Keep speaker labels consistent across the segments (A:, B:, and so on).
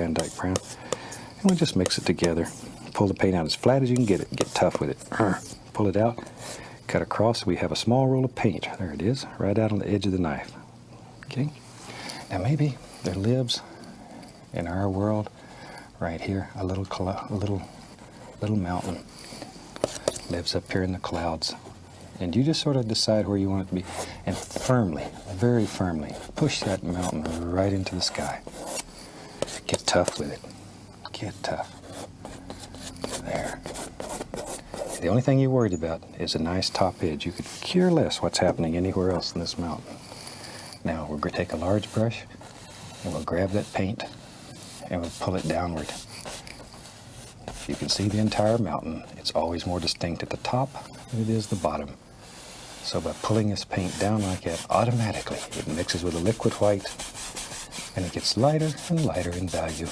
A: Van Dyke brown. And we just mix it together. Pull the paint out as flat as you can get it. Get tough with it. Pull it out. Cut across. We have a small roll of paint. There it is, right out on the edge of the knife. Okay. Now maybe there lives in our world right here a little mountain lives up here in the clouds. And you just sort of decide where you want it to be. And firmly, very firmly, push that mountain right into the sky. Get tough with it. Get tough. There. The only thing you're worried about is a nice top edge. You could care less what's happening anywhere else in this mountain. Now we're going to take a large brush and we'll grab that paint and we'll pull it downward. You can see the entire mountain. It's always more distinct at the top than it is the bottom. So by pulling this paint down like that, automatically it mixes with the liquid white and it gets lighter and lighter in value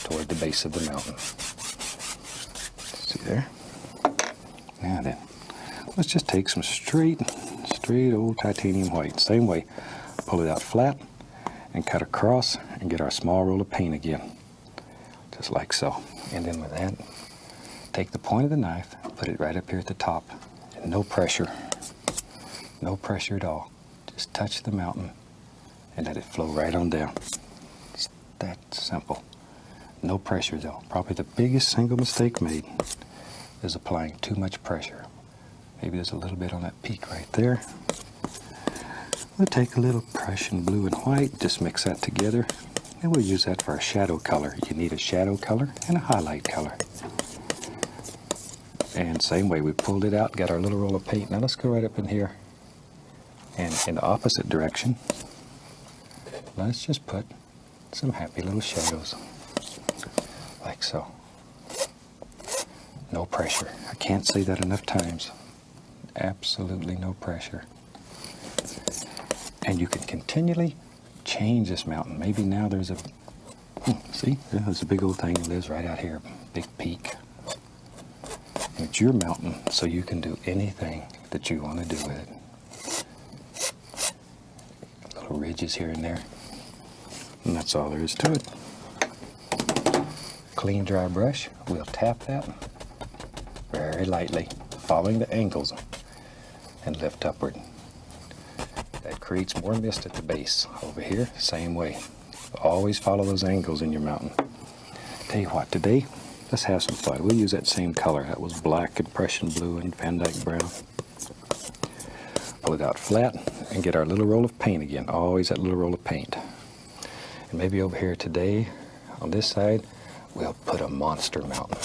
A: toward the base of the mountain. See there? Now then, let's just take some straight old titanium white. Same way, pull it out flat and cut across and get our small roll of paint again. Just like so. And then with that, take the point of the knife, put it right up here at the top. And no pressure. No pressure at all. Just touch the mountain and let it flow right on down. It's that simple. No pressure though. Probably the biggest single mistake made is applying too much pressure. Maybe there's a little bit on that peak right there. We'll take a little Prussian blue and white, just mix that together, and we'll use that for a shadow color. You need a shadow color and a highlight color. And same way, we pulled it out, got our little roll of paint. Now let's go right up in here and in the opposite direction, let's just put some happy little shadows, like so. No pressure. I can't say that enough times. Absolutely no pressure. And you can continually change this mountain. Maybe now there's a, see, there's a big old thing that lives right out here, big peak. And it's your mountain, so you can do anything that you want to do with it. Little ridges here and there. And that's all there is to it. Clean, dry brush. We'll tap that very lightly, following the angles, and lift upward. That creates more mist at the base. Over here, same way. Always follow those angles in your mountain. Tell you what, today, let's have some fun. We'll use that same color. That was black and Prussian blue and Van Dyke brown. Pull it out flat and get our little roll of paint again. Always that little roll of paint. And maybe over here today, on this side, we'll put a monster mountain.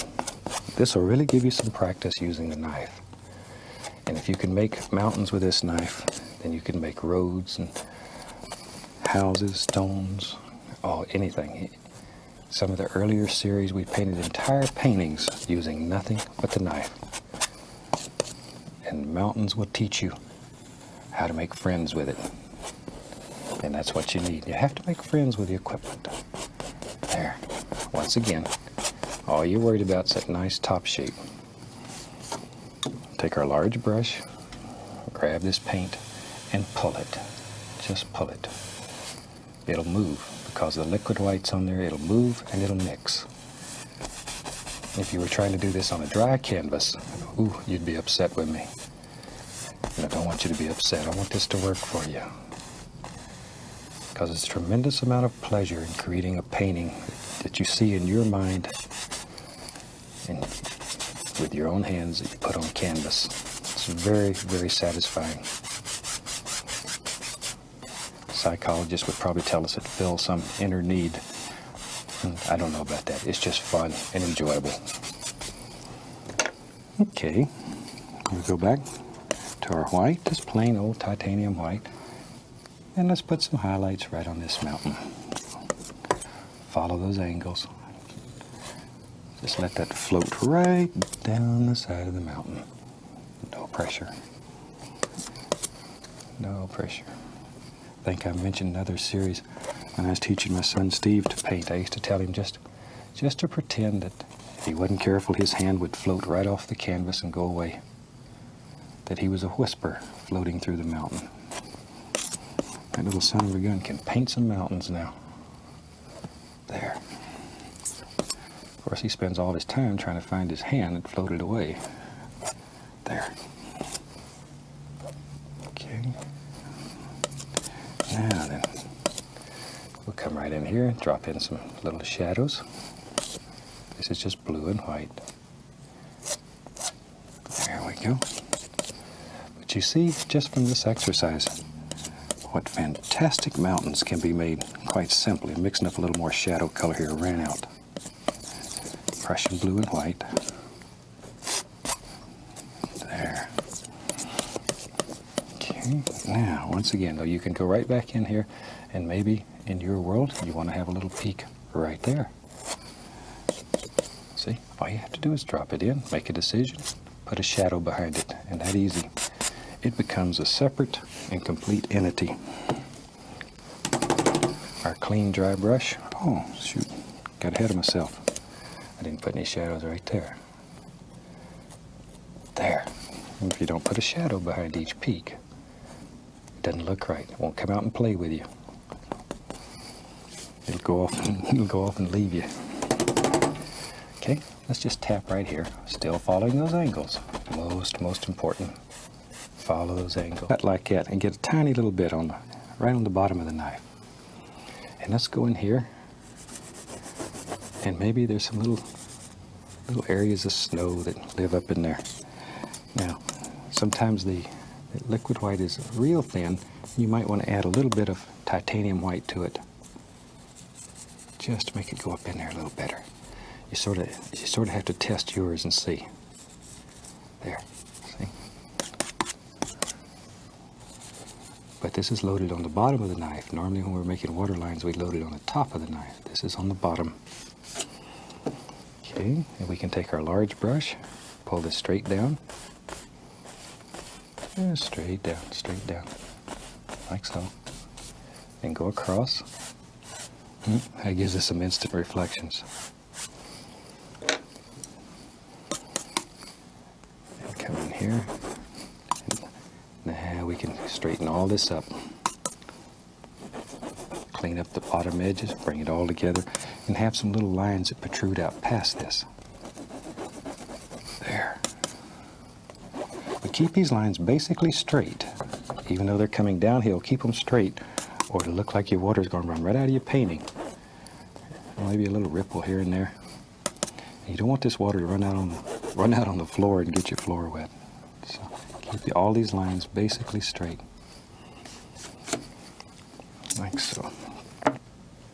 A: This will really give you some practice using the knife. And if you can make mountains with this knife, then you can make roads and houses, stones, anything. Some of the earlier series, we painted entire paintings using nothing but the knife. And mountains will teach you how to make friends with it. And that's what you need. You have to make friends with the equipment. There. Once again, all you're worried about is that nice top shape. Take our large brush, grab this paint, and pull it. Just pull it. It'll move. Because the liquid white's on there, it'll move and it'll mix. If you were trying to do this on a dry canvas, you'd be upset with me. And I don't want you to be upset. I want this to work for you. Because it's a tremendous amount of pleasure in creating a painting that you see in your mind and with your own hands that you put on canvas. It's very, very satisfying. Psychologists would probably tell us it fills some inner need. I don't know about that. It's just fun and enjoyable. Okay, we'll go back to our white, just plain old titanium white. And let's put some highlights right on this mountain. Follow those angles. Just let that float right down the side of the mountain. No pressure. No pressure. I think I mentioned another series when I was teaching my son Steve to paint. I used to tell him just to pretend that if he wasn't careful, his hand would float right off the canvas and go away. That he was a whisper floating through the mountain. That little son of a gun can paint some mountains now. There. Of course, he spends all his time trying to find his hand that floated away. There. Okay. Now then, we'll come right in here and drop in some little shadows. This is just blue and white. There we go. But you see, just from this exercise, what fantastic mountains can be made quite simply. Mixing up a little more shadow color here, ran out. Prussian blue and white. There. Okay, now, once again, though, you can go right back in here, and maybe in your world, you want to have a little peak right there. See, all you have to do is drop it in, make a decision, put a shadow behind it, and that easy. It becomes a separate and complete entity. Our clean, dry brush. Oh, shoot, got ahead of myself. I didn't put any shadows right there. There. And if you don't put a shadow behind each peak, it doesn't look right. It won't come out and play with you. It'll go off and leave you. Okay, let's just tap right here. Still following those angles. Most important. Follow those angles. Cut like that and get a tiny little bit on right on the bottom of the knife. And let's go in here. And maybe there's some little areas of snow that live up in there. Now, sometimes the liquid white is real thin. You might want to add a little bit of titanium white to it, just to make it go up in there a little better. You sort of have to test yours and see. There, see? But this is loaded on the bottom of the knife. Normally when we're making water lines, we load it on the top of the knife. This is on the bottom. Okay, and we can take our large brush, pull this straight down. And straight down, like so. And go across. That gives us some instant reflections. And come in here. Now we can straighten all this up. Clean up the bottom edges, bring it all together, and have some little lines that protrude out past this. There. But keep these lines basically straight. Even though they're coming downhill, keep them straight, or it'll look like your water's going to run right out of your painting. Maybe a little ripple here and there. And you don't want this water to run out on the floor and get your floor wet. So keep all these lines basically straight. Like so.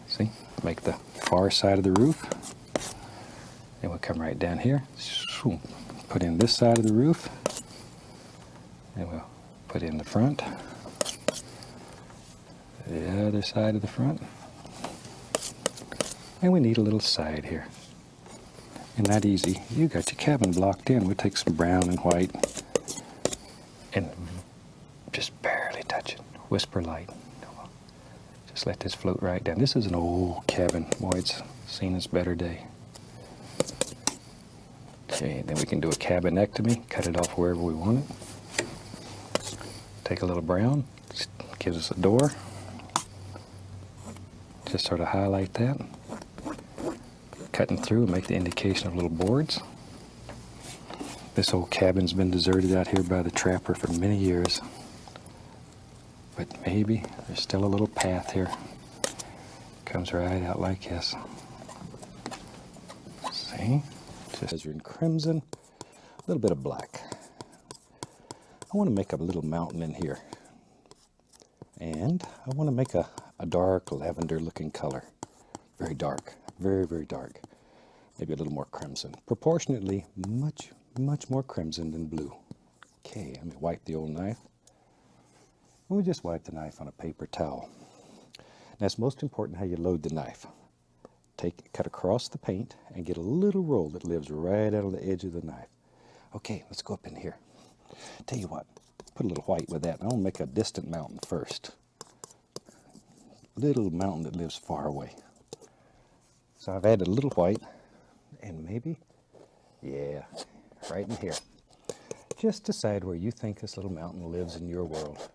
A: See? Make the far side of the roof. Then we'll come right down here. Put in this side of the roof. And we'll put in the front. The other side of the front. And we need a little side here. And that easy. You got your cabin blocked in. We'll take some brown and white and just barely touch it. Whisper light. Just let this float right down. This is an old cabin. Boy, it's seen its better day. Okay, then we can do a cabinectomy. Cut it off wherever we want it. Take a little brown. Just gives us a door. Just sort of highlight that. Cutting through and make the indication of little boards. This old cabin's been deserted out here by the trapper for many years. But maybe there's still a little path here. Comes right out like this. See? Just in crimson, a little bit of black. I want to make a little mountain in here. And I want to make a dark lavender looking color. Very dark, very, very dark. Maybe a little more crimson. Proportionately, much more crimson than blue. Okay, let me wipe the old knife. We'll just wipe the knife on a paper towel. Now it's most important how you load the knife. Cut across the paint and get a little roll that lives right out on the edge of the knife. Okay, let's go up in here. Tell you what, put a little white with that. I'm gonna make a distant mountain first. Little mountain that lives far away. So I've added a little white, and maybe, yeah, right in here. Just decide where you think this little mountain lives in your world,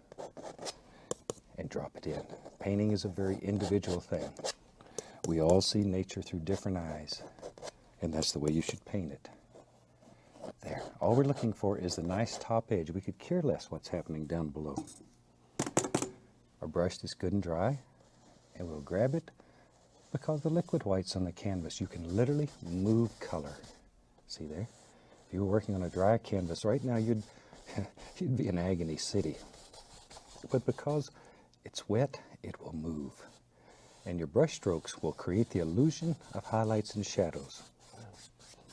A: and drop it in. Painting is a very individual thing. We all see nature through different eyes, And that's the way you should paint it. There. All we're looking for is the nice top edge. We could care less what's happening down below. Our brush is good and dry, and we'll grab it. Because the liquid white's on the canvas, you can literally move color. See there? If you were working on a dry canvas right now, you'd be in agony city. But because it's wet, it will move. And your brush strokes will create the illusion of highlights and shadows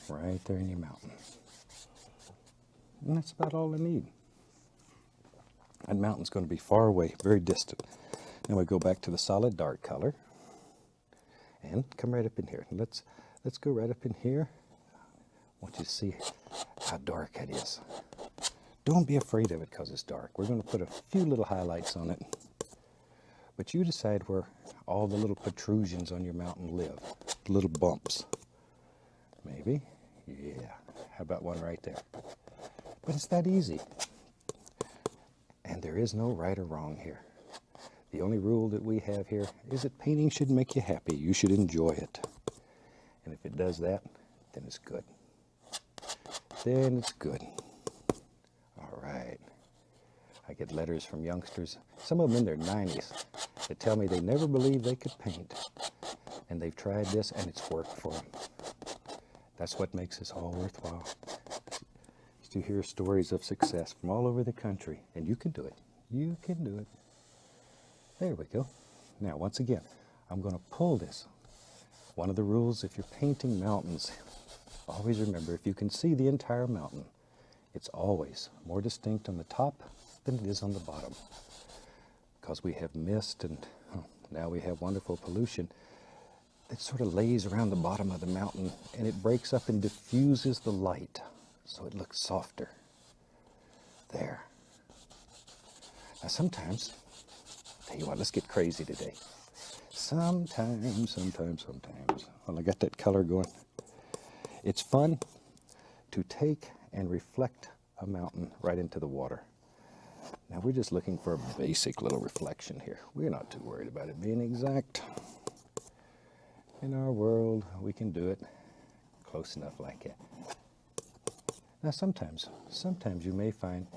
A: right there in your mountain. And that's about all I need. That mountain's going to be far away, very distant. Now we go back to the solid dark color. And come right up in here. Let's go right up in here. I want you to see how dark it is. Don't be afraid of it because it's dark. We're going to put a few little highlights on it. But you decide where all the little protrusions on your mountain live. The little bumps. Maybe? Yeah. How about one right there? But it's that easy. And there is no right or wrong here. The only rule that we have here is that painting should make you happy. You should enjoy it. And if it does that, then it's good. Then it's good. All right. I get letters from youngsters, some of them in their 90s, that tell me they never believed they could paint. And they've tried this and it's worked for them. That's what makes this all worthwhile. To hear stories of success from all over the country. And you can do it. You can do it. There we go. Now, once again, I'm going to pull this. One of the rules, if you're painting mountains, always remember, if you can see the entire mountain, it's always more distinct on the top than it is on the bottom. Because we have mist and now we have wonderful pollution that sort of lays around the bottom of the mountain and it breaks up and diffuses the light so it looks softer. There. Now sometimes, tell you what, let's get crazy today. Sometimes, well, I got that color going. It's fun to take and reflect a mountain right into the water. Now we're just looking for a basic little reflection here. We're not too worried about it being exact. In our world, we can do it close enough like that. Now sometimes you may find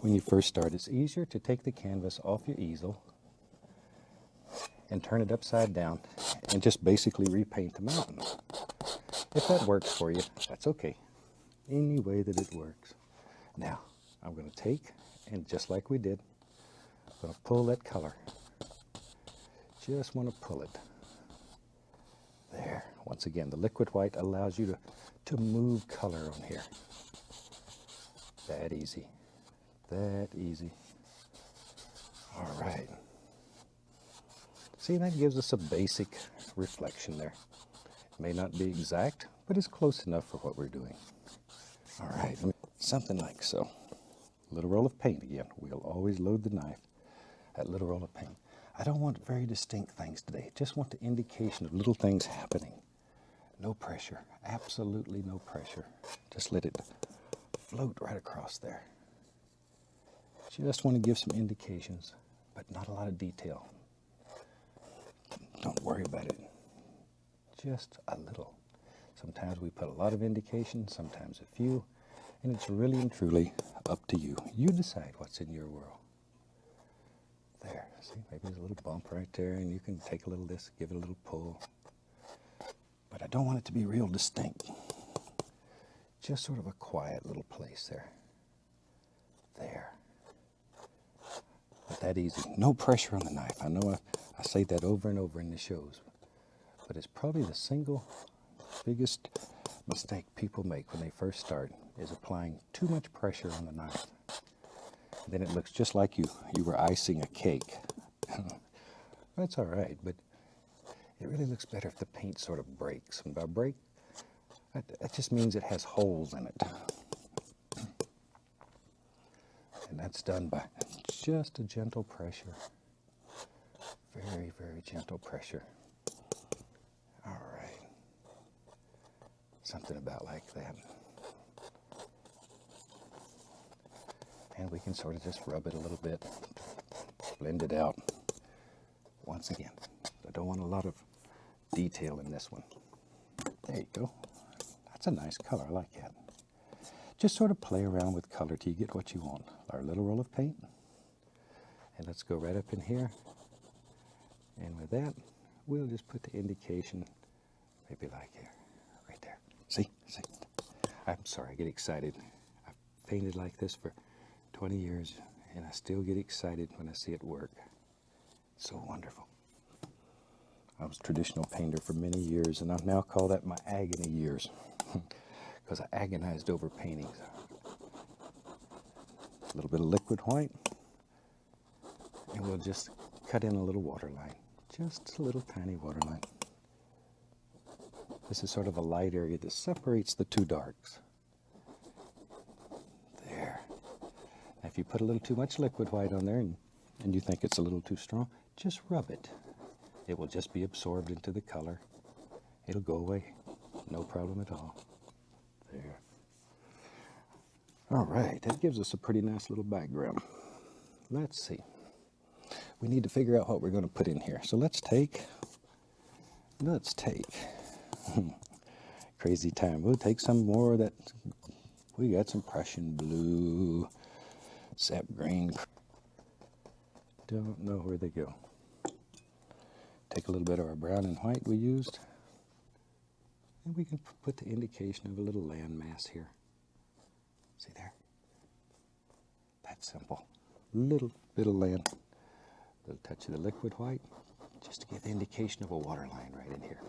A: when you first start, it's easier to take the canvas off your easel and turn it upside down and just basically repaint the mountain. If that works for you, that's okay. Any way that it works. Now, I'm going to take, and just like we did, I'm going to pull that color. Just want to pull it. There. Once again, the liquid white allows you to move color on here. That easy. That easy. All right. See, that gives us a basic reflection there. It may not be exact, but it's close enough for what we're doing. All right, something like so. A little roll of paint again. We'll always load the knife. That little roll of paint. I don't want very distinct things today. Just want the indication of little things happening. No pressure. Absolutely no pressure. Just let it float right across there. Just want to give some indications, but not a lot of detail. Don't worry about it. Just a little. Sometimes we put a lot of indication, sometimes a few, and it's really and truly up to you. You decide what's in your world. There, see, maybe there's a little bump right there, and you can take a little of this, give it a little pull. But I don't want it to be real distinct. Just sort of a quiet little place there. There. But that easy. No pressure on the knife. I know I say that over and over in the shows, but it's probably the single biggest mistake people make when they first start is applying too much pressure on the knife. Then it looks just like you were icing a cake. That's all right, but it really looks better if the paint sort of breaks. And by break, that just means it has holes in it. And that's done by just a gentle pressure. Very, very gentle pressure. All right. Something about like that. And we can sort of just rub it a little bit, blend it out. Once again, I don't want a lot of detail in this one. There you go. That's a nice color. I like that. Just sort of play around with color till you get what you want. Our little roll of paint. And let's go right up in here. And with that, we'll just put the indication maybe like here, right there. See? See? I'm sorry, I get excited. I've painted like this for 20 years, and I still get excited when I see it work. It's so wonderful. I was a traditional painter for many years, and I now call that my agony years, because I agonized over paintings. A little bit of liquid white, and we'll just cut in a little water line, just a little tiny water line. This is sort of a light area that separates the two darks. There. Now if you put a little too much liquid white on there and you think it's a little too strong, just rub it. It will just be absorbed into the color. It'll go away. No problem at all. There. All right, that gives us a pretty nice little background. Let's see. We need to figure out what we're going to put in here. So let's take crazy time. We'll take some more of that. We got some Prussian blue, sap green. Don't know where they go. Take a little bit of our brown and white we used. And we can put the indication of a little landmass here. See there? That's simple. Little bit of land. A little touch of the liquid white, just to give the indication of a water line right in here.